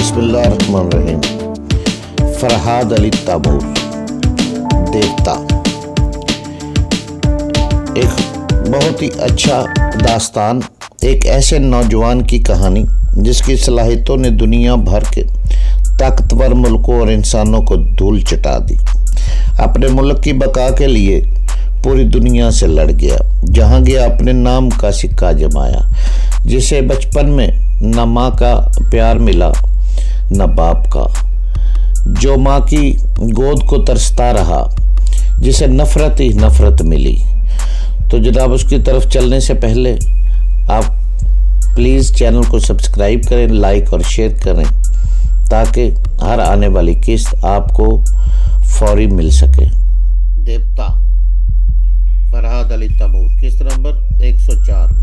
बिस्मिल्लाहिर्रहमानिर्रहीम। फरहाद अली ताबूर, देवता। एक बहुत ही अच्छा दास्तान, एक ऐसे नौजवान की कहानी जिसकी सलाहियतों ने दुनिया भर के ताकतवर मुल्कों और इंसानों को धूल चटा दी। अपने मुल्क की बका के लिए पूरी दुनिया से लड़ गया, जहाँ गया अपने नाम का सिक्का जमाया। जिसे बचपन में न माँ का प्यार मिला न बाप का, जो माँ की गोद को तरसता रहा, जिसे नफ़रत ही नफ़रत मिली। तो जनाब, उसकी तरफ चलने से पहले आप प्लीज़ चैनल को सब्सक्राइब करें, लाइक और शेयर करें, ताकि हर आने वाली किस्त आपको फौरी मिल सके। देवता, फरहाद अली ताबूर, किस्त नंबर 104।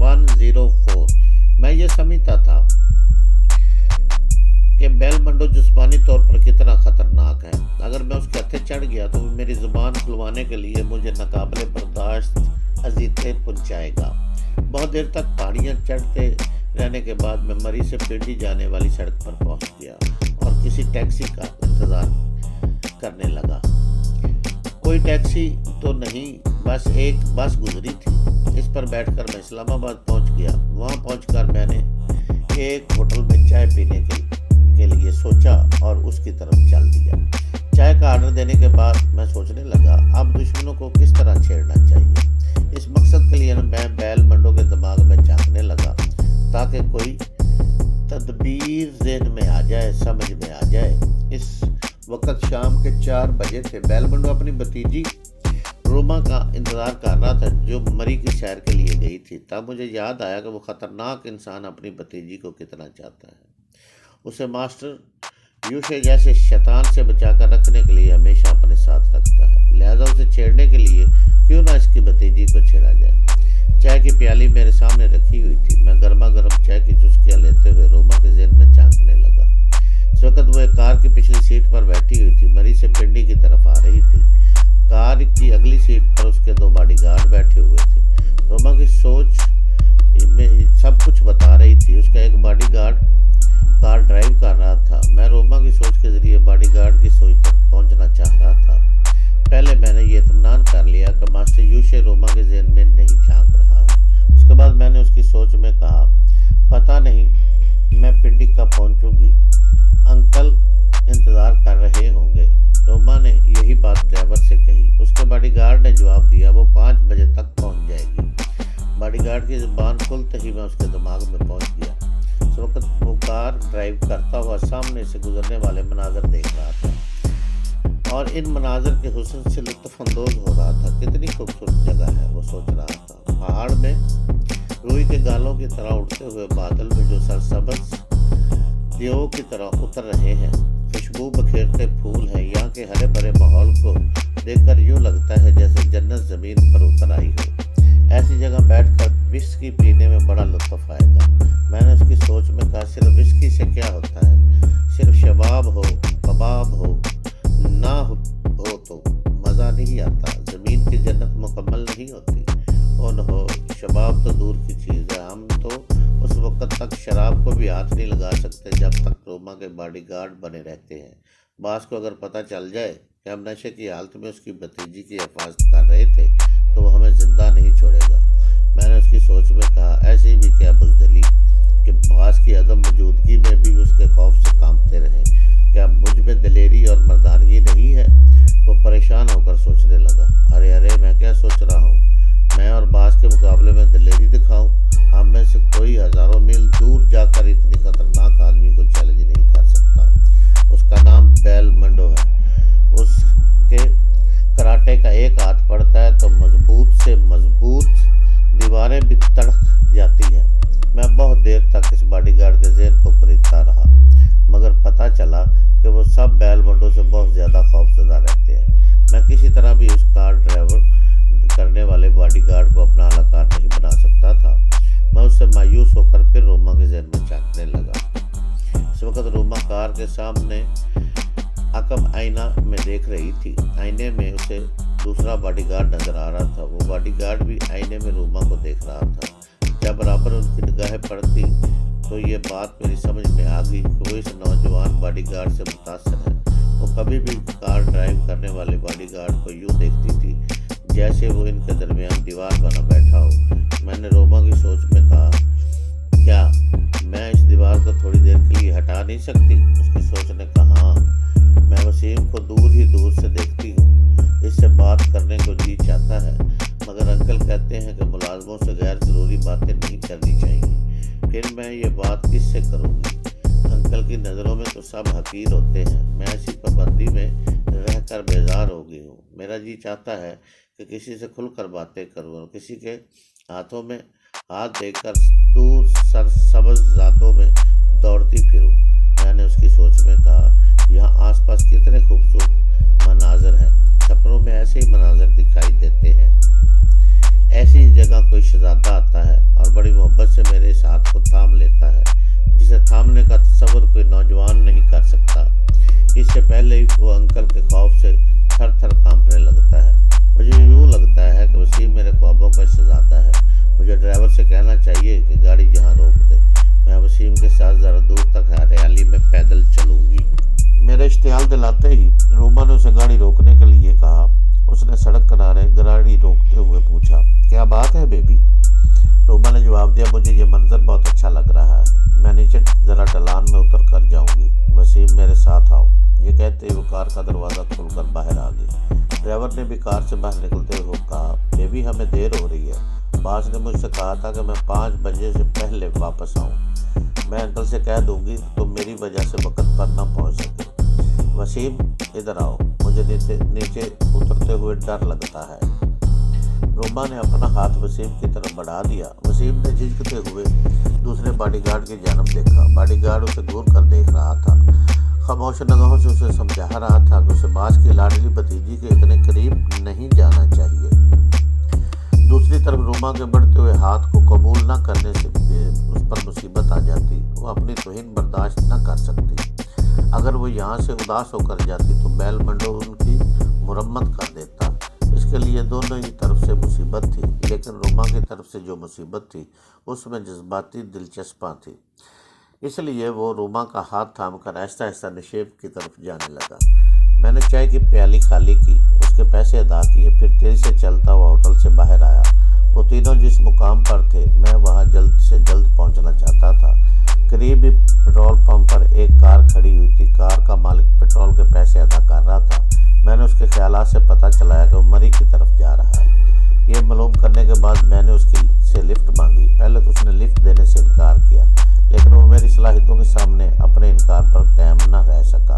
मैं ये समझता था कि बेलमंडो जिस्मानी तौर पर कितना ख़तरनाक है। अगर मैं उसके हत्थे चढ़ गया तो मेरी ज़ुबान खुलवाने के लिए मुझे नाकाबिले बर्दाश्त अज़ियतें पहुँचाएगा। बहुत देर तक पहाड़ियाँ चढ़ते रहने के बाद मैं मरी से पिंडी जाने वाली सड़क पर पहुँच गया और किसी टैक्सी का इंतज़ार करने लगा। कोई टैक्सी तो नहीं, बस एक बस गुजरी थी। इस पर बैठकर मैं इस्लामाबाद पहुंच गया। वहां पहुंचकर मैंने एक होटल में चाय पीने के लिए सोचा और उसकी तरफ चल दिया। चाय का आर्डर देने के बाद मैं सोचने लगा, अब दुश्मनों को किस तरह छेड़ना चाहिए। इस मकसद के लिए मैं बेलमंडो के दिमाग में झांकने लगा, ताकि कोई तदबीर ज़हन में आ जाए, समझ में आ जाए। इस वक्त शाम के 4 बजे थे। बेलमंडो अपनी भतीजी रोमा का इंतज़ार कर रहा था, जो मरी की सैर के लिए गई थी। तब मुझे याद आया कि वो ख़तरनाक इंसान अपनी भतीजी को कितना चाहता है। उसे मास्टर यूशे जैसे शैतान से बचाकर रखने के लिए हमेशा अपने साथ रखता है। लिहाजा उसे छेड़ने के लिए क्यों ना इसकी भतीजी को छेड़ा जाए। चाय की प्याली मेरे सामने रखी हुई थी। मैं गर्मा गर्म चाय की चुस्कियाँ लेते हुए रोमा के ज़हन में झांकने लगा। इस वक्त वो एक कार की पिछली सीट पर बैठी हुई थी, मरी से पिंडी की तरफ आ रही थी। कार की अगली सीट पर उसके 2 बॉडीगार्ड बैठे हुए थे। रोमा की सोच में सब कुछ बता रही थी। उसका एक बॉडीगार्ड कार ड्राइव कर रहा था। मैं रोमा की सोच के जरिए बॉडीगार्ड की सोच तक पहुंचना चाह रहा था। पहले मैंने ये इत्मीनान कर लिया कि मास्टर यूशे रोमा के ज़हन में नहीं झांक रहा है। उसके बाद मैंने उसकी सोच में कहा, पता नहीं मैं पिंडी कब पहुंचूंगी, अंकल इंतज़ार कर रहे होंगे। रोमा ने यही बात ड्राइवर से कही। उसके बॉडीगार्ड ने जवाब दिया, वो 5 बजे तक पहुंच जाएगी। बॉडीगार्ड की ज़ुबान खुलते ही मैं उसके दिमाग में पहुंच गया। उस वक्त वो कार ड्राइव करता हुआ सामने से गुजरने वाले मनाज़र देख रहा था और इन मनाज़र के हुस्न से लुत्फ़अंदोज़ हो रहा था। कितनी खूबसूरत जगह है, वो सोच रहा था। पहाड़ में रूई के गालों की तरह उड़ते हुए बादल में जो सरसब्ज़ दियों की तरह उतर रहे हैं, खुशबू बखेरते फूल हैं। यहाँ के हरे भरे माहौल को देखकर यूँ लगता है जैसे जन्नत ज़मीन पर उतर आई हो। ऐसी जगह बैठकर विस्की पीने में बड़ा लुत्फ़ आएगा। मैंने उसकी सोच में कहा, सिर्फ विस्की से क्या होता है? सिर्फ शबाब हो, कबाब हो, ना हो तो मज़ा नहीं आता। ज़मीन की जन्नत मुकम्मल नहीं होती। और हो शबाब तो दूर की चीज़ है। हम तो उस वक्त तक शराब को भी हाथ नहीं लगा सकते जब तक रोमा के बॉडीगार्ड बने रहते हैं। बास को अगर पता चल जाए कि हम नशे की हालत में उसकी भतीजी की हिफाजत कर रहे थे तो वो हमें ज़िंदा नहीं छोड़ेगा। मैंने उसकी सोच में कहा, ऐसी भी क्या बुज़दिली कि बास की अदम मौजूदगी में भी उसके खौफ से कांपते रहे। क्या मुझ में दिलेरी और मर्दानगी नहीं है? वो परेशान होकर सोचने लगा, अरे मैं क्या सोच रहा हूँ? मैं और बास के मुकाबले में दिलेरी दिखाऊं? हम में से कोई हज़ारों मील दूर जाकर इतनी खतरनाक आदमी को चैलेंज नहीं कर सकता। उसका नाम बेलमंडो है। उसके कराटे का एक हाथ पड़ता है तो मजबूत से मजबूत दीवारें भी तड़क जाती हैं। मैं बहुत देर तक इस बॉडीगार्ड के ज़हन को खरीदता रहा, मगर पता चला कि वो सब बेलमंडो से बहुत ज़्यादा खौफज़दा रहते हैं। मैं किसी तरह भी उस कार ड्राइवर करने वाले बॉडीगार्ड को अपना अलाकार नहीं बना सकता था। मैं उससे मायूस होकर फिर रोमा के ज़हन में झांकने लगा। इस वक्त रोमा कार के सामने अकब आईना में देख रही थी। आईने में उसे दूसरा बॉडीगार्ड नजर आ रहा था। वो बॉडीगार्ड भी आईने में रोमा को देख रहा था। जब बराबर उनकी निगाहें पड़ती तो ये बात मेरी समझ में आ गई कि वो इस नौजवान बॉडी गार्ड से मुतासर है। वो कभी भी कार ड्राइव करने वाले बॉडी गार्ड को यूँ देखती थी जैसे वो इनके दरमियान दीवार बना बैठा हो। मैंने रोमा की सोच में कहा, क्या मैं इस दीवार को थोड़ी देर के लिए हटा नहीं सकती? उसकी सोच ने कहा, हाँ, मैं वसीम को दूर से देखती हूँ, इससे बात करने को जी चाहता है, मगर अंकल कहते हैं कि मुलाजमों से गैर ज़रूरी बातें नहीं करनी चाहिए। फिर मैं ये बात किससे करूँगी? अंकल की नज़रों में तो सब हकीर होते हैं। मैं ऐसी पाबंदी में रहकर बेजार हो गई हूँ। मेरा जी चाहता है कि किसी से खुलकर बातें करूँ और किसी के हाथों में हाथ देकर दूर सरसब्ज़ ज़ातों में दौड़ती फिरूं। मैंने उसकी सोच में कहा, यहाँ आसपास कितने खूबसूरत मनाज़र हैं। सपनों में ऐसे ही मनाज़र दिखाई देते हैं। ऐसी ही जगह कोई शहज़ादा आता है और बड़ी मोहब्बत से मेरे इस हाथ को थाम लेता है, जिसे थामने का तसव्वुर कोई नौजवान नहीं कर सकता। इससे पहले ही वो अंकल के खौफ से थर थर कांपने लगता है। मुझे यूँ लगता है कि वसीम मेरे ख्वाबों का शहज़ादा है। मुझे ड्राइवर से कहना चाहिए कि गाड़ी यहाँ रोक दे। मैं वसीम के साथ ज़रा दूर तक हरियाली में पैदल चलूँगी। मेरे इश्तियाल दिलाते ही रोमा ने उसे गाड़ी रोकने के लिए कहा। उसने सड़क किनारे गाड़ी रोकते हुए पूछा, क्या बात है बेबी? रोमा ने जवाब दिया, मुझे ये मंजर बहुत अच्छा लग रहा है। मैं नीचे ज़रा ढलान में उतर कर जाऊँगी। वसीम मेरे साथ आओ। ये कहते ही वो कार का दरवाज़ा खोलकर बाहर आ गई। ड्राइवर ने भी कार से बाहर निकलते हुए कहा, बेबी हमें देर हो रही है। बास ने मुझसे कहा था कि मैं 5 बजे से पहले वापस आऊँ। मैं अंकल से कह दूँगी तो मेरी वजह से वक्त पर ना पहुँच सके। वसीम इधर आओ, मुझे नीचे उतरते हुए डर लगता है। रोमा ने अपना हाथ वसीम की तरफ बढ़ा दिया। वसीम ने झिझकते हुए दूसरे बॉडीगार्ड की जानब देखा। बॉडीगार्ड उसे घूर कर देख रहा था, खामोश निगाहों से उसे समझा रहा था कि उसे बास की लाडली भतीजी के इतने करीब नहीं जाना चाहिए। दूसरी तरफ रोमा के बढ़ते हुए हाथ को कबूल न करने से उस पर मुसीबत आ जाती। वो अपनी तौहीन बर्दाश्त न कर सकती। अगर वो यहाँ से उदास होकर जाती तो बैल मंडो उनकी मुरम्मत कर देता। इसके लिए दोनों ही तरफ से मुसीबत थी, लेकिन रोमा की तरफ से जो मुसीबत थी उसमें जज्बाती दिलचस्पा थी। इसलिए वो रोमा का हाथ थामकर आहिस्ता आहिस्ता निशेब की तरफ जाने लगा। मैंने चाय की प्याली खाली की, उसके पैसे अदा किए, फिर तेज़ी से चलता हुआ होटल से बाहर आया। वो तीनों जिस मुकाम पर थे मैं वहाँ जल्द से जल्द पहुँचना चाहता था। करीब ही पेट्रोल पंप पर एक कार खड़ी हुई थी। कार का मालिक पेट्रोल के पैसे अदा कर रहा था। मैंने उसके ख्यालात से पता चलाया कि वो मरी की तरफ जा रहा है। ये मालूम करने के बाद मैंने उसकी से लिफ्ट मांगी। पहले तो उसने लिफ्ट देने से इनकार किया, लेकिन वो मेरी सलाहियतों के सामने अपने इनकार पर कायम न रह सका।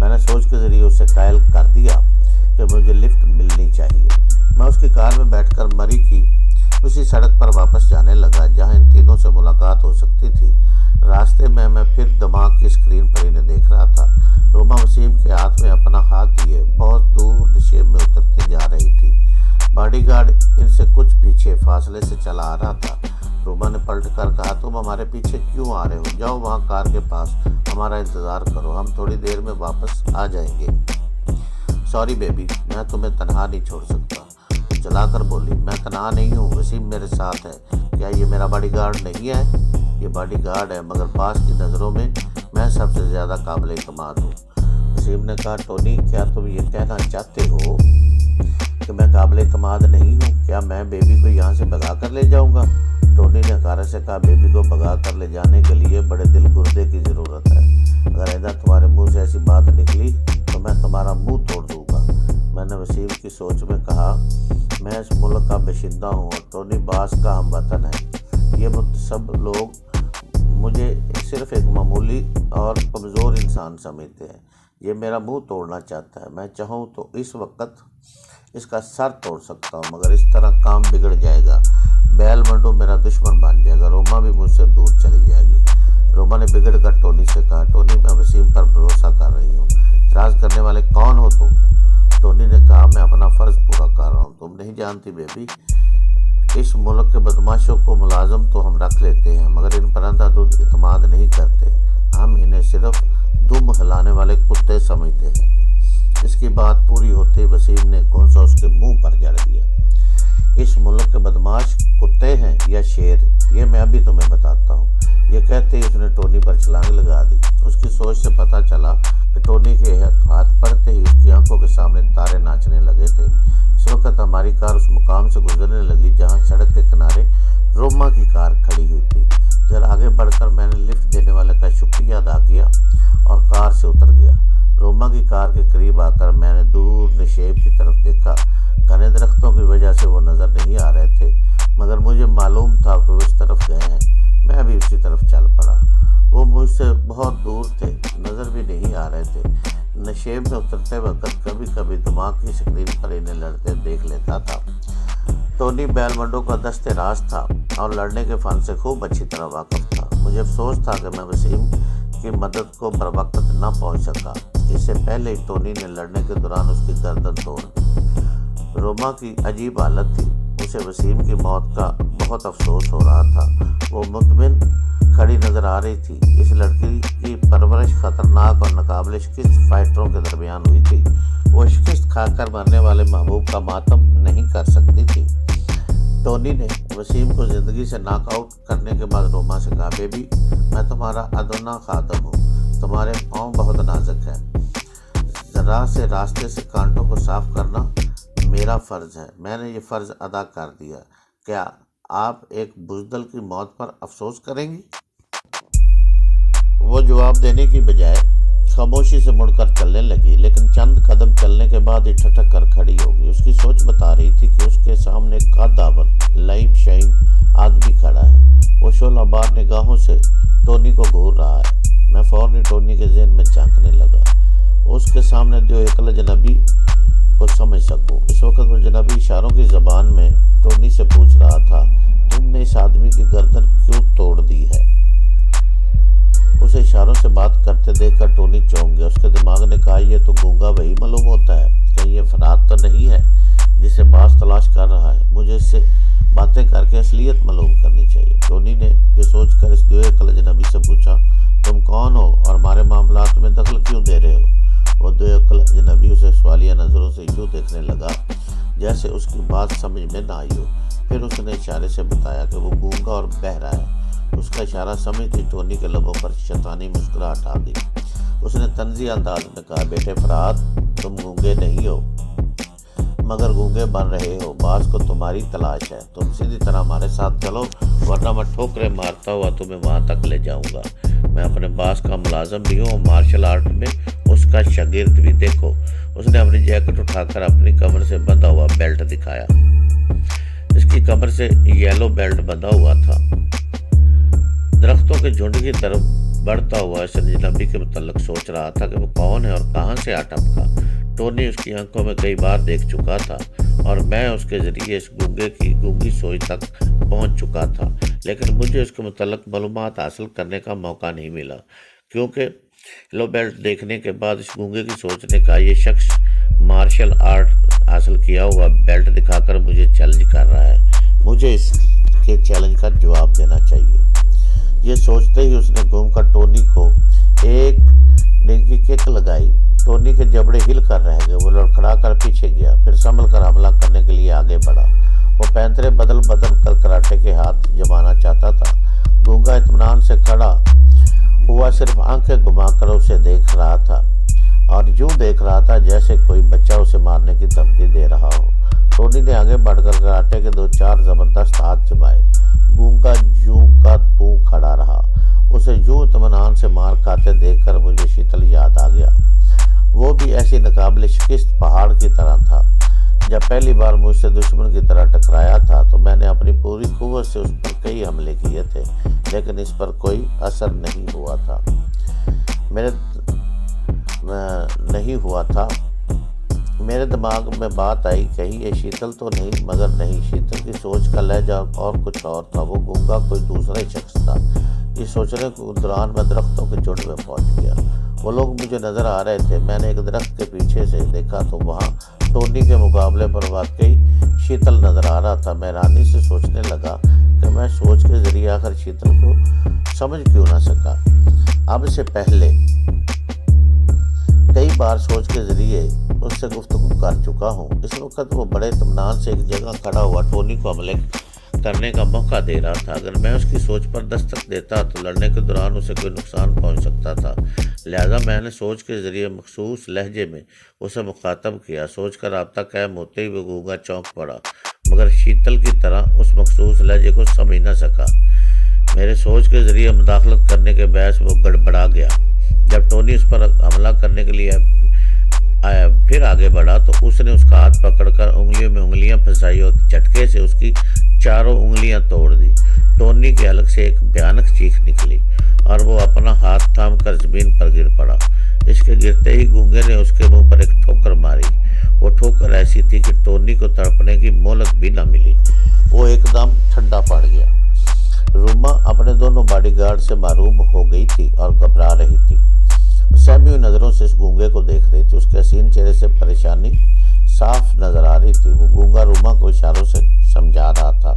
मैंने सोच के ज़रिए उसे कायल कर दिया कि मुझे लिफ्ट मिलनी चाहिए। मैं उसकी कार में बैठकर मरी की उसी सड़क पर वापस जाने लगा जहां इन तीनों से मुलाकात हो सकती थी। रास्ते में मैं फिर दिमाग की स्क्रीन पर इन्हें देख रहा था। रोमा वसीम के हाथ में अपना हाथ दिए बहुत दूर निशेब में उतरती जा रही थी। बॉडीगार्ड इनसे कुछ पीछे फासले से चला आ रहा था। रोमा ने पलट कर कहा, तुम हमारे पीछे क्यों आ रहे हो? जाओ वहाँ कार के पास हमारा इंतज़ार करो, हम थोड़ी देर में वापस आ जाएंगे। सॉरी बेबी, मैं तुम्हें तनहा नहीं छोड़ सकता। चलाकर बोली, मैं तनहा नहीं हूँ, वसीम मेरे साथ है। क्या ये मेरा बॉडीगार्ड नहीं है? ये बॉडीगार्ड है, मगर बास की नज़रों में मैं सबसे ज़्यादा काबिल एतमाद हूँ। वसीम ने कहा, टोनी क्या तुम ये कहना चाहते हो कि मैं काबिल एतमाद नहीं हूँ? क्या मैं बेबी को यहाँ से भगा कर ले जाऊँगा? टोनी ने हकारे से कहा, बेबी को भगा कर ले जाने के लिए बड़े दिल गुर्दे की ज़रूरत है। अगर ऐसा तुम्हारे मुँह से ऐसी बात निकली तो मैं तुम्हारा मुँह तोड़ दूँगा। मैंने वसीम की सोच में कहा, मैं इस मुल्क का बाशिंदा हूँ और टोनी बास का हमवतन है। ये सब लोग मुझे सिर्फ एक मामूली और कमज़ोर इंसान समझते हैं। ये मेरा मुंह तोड़ना चाहता है। मैं चाहूँ तो इस वक्त इसका सर तोड़ सकता हूँ, मगर इस तरह काम बिगड़ जाएगा। बैल मंडो मेरा दुश्मन बन जाएगा। रोमा भी मुझसे दूर चली जाएगी। रोमा ने बिगड़ कर टोनी से कहा, टोनी मैं वसीम पर भरोसा कर रही हूँ। इतराज़ करने वाले कौन हो तुम? टोनी ने कहा, मैं अपना फ़र्ज़ पूरा कर रहा हूँ। तुम नहीं जानती बेबी, इस मुल्क के बदमाशों को मुलाजम तो हम रख लेते हैं, मगर इन पर अंधाधुंध इत्मीनान नहीं करते। हम इन्हें सिर्फ दुम हिलाने वाले कुत्ते समझते हैं। इसकी बात पूरी होते ही वसीम ने घूंसा उसके मुंह पर जड़ दिया। इस मुल्क के बदमाश कुत्ते हैं या शेर, ये मैं अभी तुम्हें बताता हूँ। یہ کہتے ہی اس نے ٹونی پر چھلانگ لگا دی۔ اس کی سوچ سے پتہ چلا کہ ٹونی کے ہاتھ پڑتے ہی اس کی آنکھوں کے سامنے تارے ناچنے لگے تھے۔ اس وقت ہماری کار اس مقام سے گزرنے لگی جہاں سڑک کے کنارے روما کی کار کھڑی ہوئی تھی۔ ذرا آگے بڑھ کر میں نے لفٹ دینے والے کا شکریہ ادا کیا اور کار سے اتر گیا۔ روما کی کار کے قریب آ کر میں نے دور نشیب کی طرف دیکھا۔ گھنے درختوں کی وجہ سے وہ نظر نہیں آ رہے تھے، مگر مجھے معلوم تھا کہ وہ اس طرف گئے ہیں۔ میں بھی اسی طرف چل پڑا۔ وہ مجھ سے بہت دور تھے، نظر بھی نہیں آ رہے تھے۔ نشیب میں اترتے وقت کبھی کبھی دماغ کی سکرین پر انہیں لڑتے دیکھ لیتا تھا۔ ٹونی بیلمنڈو کا دست راز تھا اور لڑنے کے فن سے خوب اچھی طرح واقف تھا۔ مجھے افسوس تھا کہ میں وسیم کی مدد کو بروقت نہ پہنچ سکا۔ اس سے پہلے ہی ٹونی نے لڑنے کے دوران اس کی گردن توڑ دی۔ روما کی عجیب حالت تھی۔ اسے وسیم کی موت کا بہت افسوس ہو رہا تھا۔ وہ مطمئن کھڑی نظر آ رہی تھی۔ اس لڑکی کی پرورش خطرناک اور ناقابل شکست فائٹروں کے درمیان ہوئی تھی۔ وہ شکست کھا کر مرنے والے محبوب کا ماتم نہیں کر سکتی تھی۔ ٹونی نے وسیم کو زندگی سے ناک آؤٹ کرنے کے بعد روما سے کہا، بیبی میں تمہارا ادنا خادم ہوں، تمہارے پاؤں بہت نازک ہیں، ذرا سے راستے سے کانٹوں کو صاف کرنا میرا فرض ہے۔ میں نے یہ فرض ادا کر دیا، کیا آپ ایک بزدل کی موت پر افسوس کریں گی؟ وہ جواب دینے کی بجائے خاموشی سے مڑ کر چلنے لگی، لیکن چند قدم چلنے کے بعد ہی ٹھٹک کر کھڑی ہو گئی۔ اس کی سوچ بتا رہی تھی کہ اس کے سامنے ایک قدآور لئیم شئیم آدمی کھڑا ہے۔ وہ شعلہ بار نگاہوں سے ٹونی کو گھور رہا ہے۔ میں فوراً ٹونی کے ذہن میں جھانکنے لگا، اس کے سامنے جو ایک اجنبی کو سمجھ سکوں۔ اس وقت وہ جنبی اشاروں کی زبان میں ٹونی سے پوچھ رہا تھا، تم نے اس آدمی کی گردن کیوں توڑ دی ہے؟ اسے اشاروں سے بات کرتے دیکھ کر ٹونی چونک گیا۔ اس کے دماغ نے کہا، یہ تو گونگا وہی معلوم ہوتا ہے، کہیں یہ فرات تو نہیں ہے جسے باز تلاش کر رہا ہے؟ مجھے اس سے باتیں کر کے اصلیت معلوم کرنی چاہیے۔ ٹونی نے یہ سوچ کر اس دوئے عقل اجنبی سے پوچھا، تم کون ہو اور ہمارے معاملات میں دخل کیوں دے رہے ہو؟ وہ دوئے عقل اجنبی اسے سوالیہ نظروں سے یوں دیکھنے لگا جیسے اس کی بات سمجھ میں نہ آئی ہو۔ پھر اس نے اشارے سے بتایا کہ وہ گونگا اور بہرا ہے۔ اس کا اشارہ سمجھتی ٹونی کے لبوں پر شیطانی مسکراہٹ آ گئی۔ اس نے طنزی انداز میں کہا، بیٹے فرات، تم گونگے نہیں ہو مگر گونگے بن رہے ہو، باز کو تمہاری تلاش ہے۔ تم سیدھی طرح ہمارے ساتھ چلو ورنہ میں ٹھوکریں مارتا ہوا تمہیں وہاں تک لے جاؤں گا۔ میں اپنے باز کا ملازم بھی ہوں اور مارشل آرٹ میں اس کا شاگرد بھی۔ دیکھو، اس نے اپنی جیکٹ اٹھا کر اپنی کمر سے بندھا ہوا بیلٹ دکھایا۔ اس کی کمر سے یلو بیلٹ بندھا ہوا تھا۔ درختوں کے جھنڈ کی طرف بڑھتا ہوا اس اجنبی کے متعلق سوچ رہا تھا کہ وہ کون ہے اور کہاں سے آ ٹپکا۔ ٹونی اس کی آنکھوں میں کئی بار دیکھ چکا تھا اور میں اس کے ذریعے اس گونگے کی گونگی سوچ تک پہنچ چکا تھا، لیکن مجھے اس کے متعلق معلومات حاصل کرنے کا موقع نہیں ملا، کیونکہ یلو بیلٹ دیکھنے کے بعد اس گونگے کی سوچ نے کہا، یہ شخص مارشل آرٹ حاصل کیا ہوا بیلٹ دکھا کر مجھے چیلنج کر رہا ہے، مجھے اس کے چیلنج کا جواب دینا چاہیے۔ یہ سوچتے ہی اس نے گھوم کر ٹونی کو ایک ڈنکی کک لگائی۔ ٹونی کے جبڑے ہل کر رہ گئے۔ وہ لڑکھڑا کر پیچھے گیا، پھر سنبھل کر حملہ کرنے کے لیے آگے بڑھا۔ وہ پینترے بدل کر کراٹے کے ہاتھ جمانا چاہتا تھا۔ گونگا اطمینان سے کھڑا ہوا صرف آنکھیں گھما کر اسے دیکھ رہا تھا اور یوں دیکھ رہا تھا جیسے کوئی بچہ اسے مارنے کی دھمکی دے رہا ہو۔ ٹونی نے آگے بڑھ کر کراٹے کے 2-4 زبردست ہاتھ جمائے۔ گونگا یوں کا توں کھڑا رہا۔ اسے یوں اطمینان سے مار کھاتے دیکھ کر مجھے شیتل یاد آ گیا۔ وہ بھی ایسی ناقابل شکست پہاڑ کی طرح تھا۔ جب پہلی بار مجھ سے دشمن کی طرح ٹکرایا تھا تو میں نے اپنی پوری قوت سے اس پر کئی حملے کیے تھے، لیکن اس پر کوئی اثر نہیں ہوا تھا۔ میرے دماغ میں بات آئی، کہیں یہ شیتل تو نہیں، مگر نہیں، شیتل کی سوچ کا لہجہ اور کچھ اور تھا۔ وہ گونگا کوئی دوسرا ہی شخص تھا۔ یہ سوچنے کے دوران میں درختوں کے جھنڈ میں پہنچ گیا۔ وہ لوگ مجھے نظر آ رہے تھے۔ میں نے ایک درخت کے پیچھے سے دیکھا تو وہاں ٹونی کے مقابلے پر واقعی شیتل نظر آ رہا تھا۔ میں حیرانی سے سوچنے لگا کہ میں سوچ کے ذریعے آخر شیتل کو سمجھ کیوں نہ سکا۔ اب سے پہلے کئی بار سوچ کے ذریعے اس سے گفتگو کر چکا ہوں۔ اس وقت وہ بڑے اطمینان سے ایک جگہ کھڑا ہوا ٹونی کو حملے کرنے کا موقع دے رہا تھا۔ اگر میں اس کی سوچ پر دستک دیتا تو لڑنے کے دوران اسے کوئی نقصان پہنچ سکتا تھا، لہذا میں نے سوچ کے ذریعے مخصوص لہجے میں اسے مخاطب کیا۔ سوچ کا رابطہ قائم ہوتے ہی وہ گونگا چونک پڑا، مگر شیتل کی طرح اس مخصوص لہجے کو سمجھ نہ سکا۔ میرے سوچ کے ذریعے مداخلت کرنے کے باعث وہ گڑبڑا گیا۔ جب ٹونی اس پر حملہ کرنے کے لیے پھر آگے بڑھا تو اس نے اس کا ہاتھ پکڑ کر انگلیوں میں انگلیاں پھنسائی اور جھٹکے سے اس کی چاروں انگلیاں توڑ دی۔ ٹونی کے حلق سے ایک بھیانک چیخ نکلی اور وہ اپنا ہاتھ تھام کر زمین پر گر پڑا۔ اس کے گرتے ہی گونگے نے اس کے منہ پر ایک ٹھوکر ماری۔ وہ ٹھوکر ایسی تھی کہ ٹونی کو تڑپنے کی مہلت بھی نہ ملی، وہ ایک دم ٹھنڈا پڑ گیا۔ روما اپنے دونوں باڈی گارڈ سے محروم ہو گئی تھی اور گھبرا رہی تھی۔ سہمی ہوئی نظروں سے اس گونگے کو دیکھ رہی تھی۔ اس کے حسین چہرے سے پریشانی صاف نظر آ رہی تھی۔ وہ گونگا روما کو اشاروں سے سمجھا رہا تھا۔